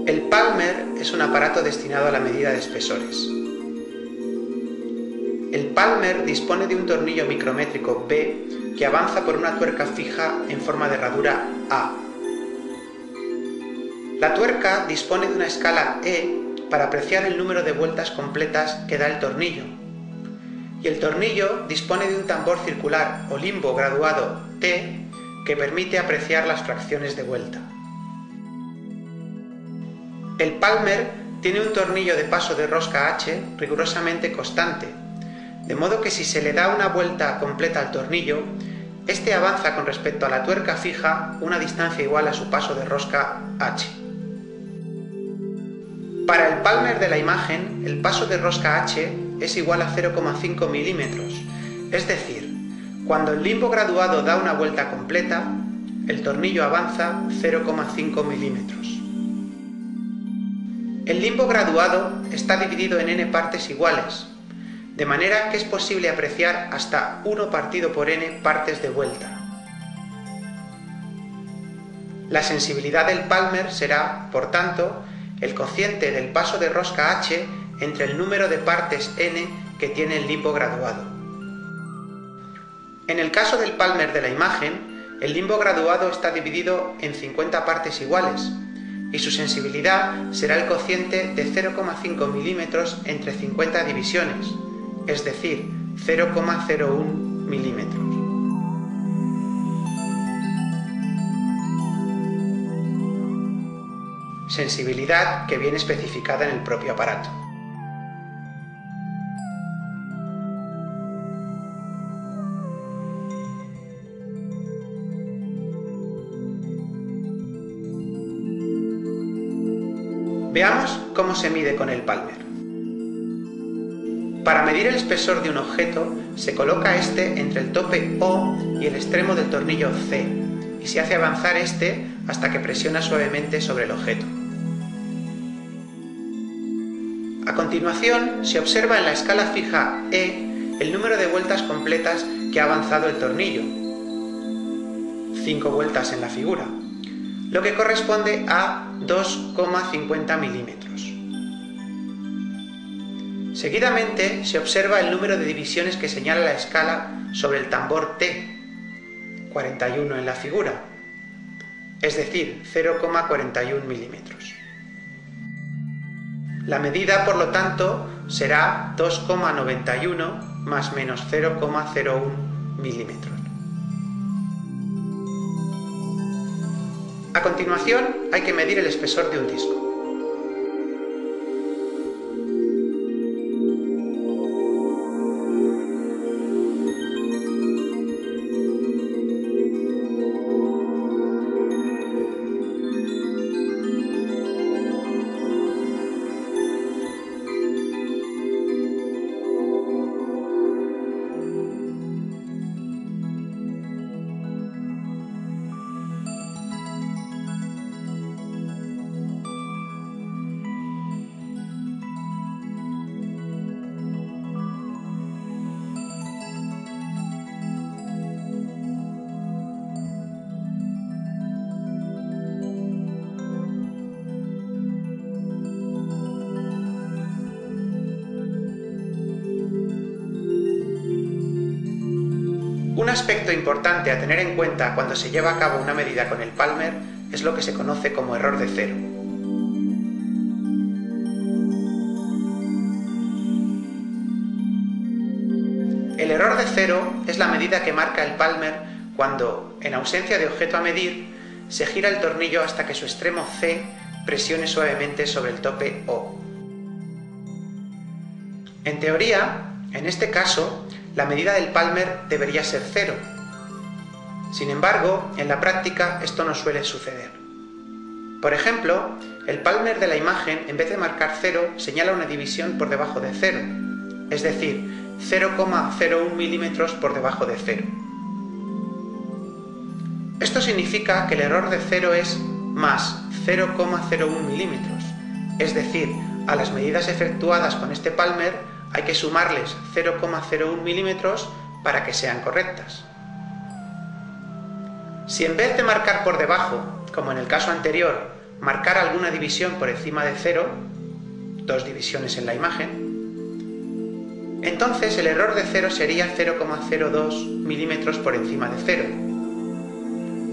El Palmer es un aparato destinado a la medida de espesores. El Palmer dispone de un tornillo micrométrico B que avanza por una tuerca fija en forma de herradura A. La tuerca dispone de una escala E para apreciar el número de vueltas completas que da el tornillo, y el tornillo dispone de un tambor circular o limbo graduado T que permite apreciar las fracciones de vuelta. El Palmer tiene un tornillo de paso de rosca H rigurosamente constante, de modo que si se le da una vuelta completa al tornillo, este avanza con respecto a la tuerca fija una distancia igual a su paso de rosca H. Para el Palmer de la imagen, el paso de rosca H es igual a 0,5 milímetros, es decir, cuando el limbo graduado da una vuelta completa, el tornillo avanza 0,5 milímetros. El limbo graduado está dividido en n partes iguales, de manera que es posible apreciar hasta 1 partido por n partes de vuelta. La sensibilidad del Palmer será, por tanto, el cociente del paso de rosca H entre el número de partes n que tiene el limbo graduado. En el caso del Palmer de la imagen, el limbo graduado está dividido en 50 partes iguales, y su sensibilidad será el cociente de 0,5 milímetros entre 50 divisiones, es decir, 0,01 milímetros. Sensibilidad que viene especificada en el propio aparato. Veamos cómo se mide con el Palmer. Para medir el espesor de un objeto, se coloca este entre el tope O y el extremo del tornillo C, y se hace avanzar este hasta que presiona suavemente sobre el objeto. A continuación, se observa en la escala fija E el número de vueltas completas que ha avanzado el tornillo, 5 vueltas en la figura, lo que corresponde a 2,50 milímetros. Seguidamente se observa el número de divisiones que señala la escala sobre el tambor T, 41 en la figura, es decir, 0,41 milímetros. La medida, por lo tanto, será 2,91 más menos 0,01 milímetros. A continuación, hay que medir el espesor de un disco. Un aspecto importante a tener en cuenta cuando se lleva a cabo una medida con el Palmer es lo que se conoce como error de cero. El error de cero es la medida que marca el Palmer cuando, en ausencia de objeto a medir, se gira el tornillo hasta que su extremo C presione suavemente sobre el tope O. En teoría, en este caso, la medida del Palmer debería ser 0. Sin embargo, en la práctica esto no suele suceder. Por ejemplo, el Palmer de la imagen, en vez de marcar 0, señala una división por debajo de 0, es decir, 0,01 milímetros por debajo de 0. Esto significa que el error de 0 es más 0,01 milímetros, es decir, a las medidas efectuadas con este Palmer hay que sumarles 0,01 milímetros para que sean correctas. Si en vez de marcar por debajo, como en el caso anterior, marcar alguna división por encima de 0, 2 divisiones en la imagen, entonces el error de 0 sería 0,02 milímetros por encima de 0.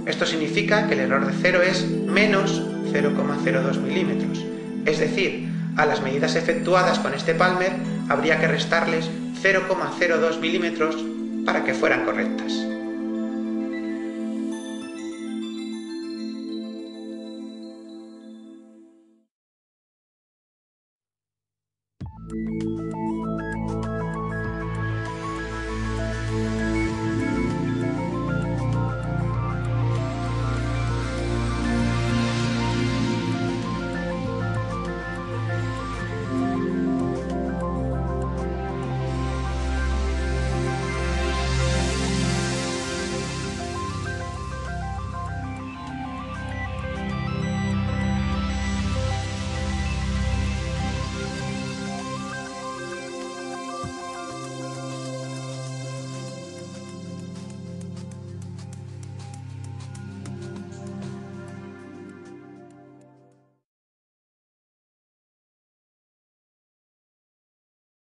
Esto significa que el error de 0 es menos 0,02 milímetros. Es decir, a las medidas efectuadas con este Palmer habría que restarles 0,02 milímetros para que fueran correctas.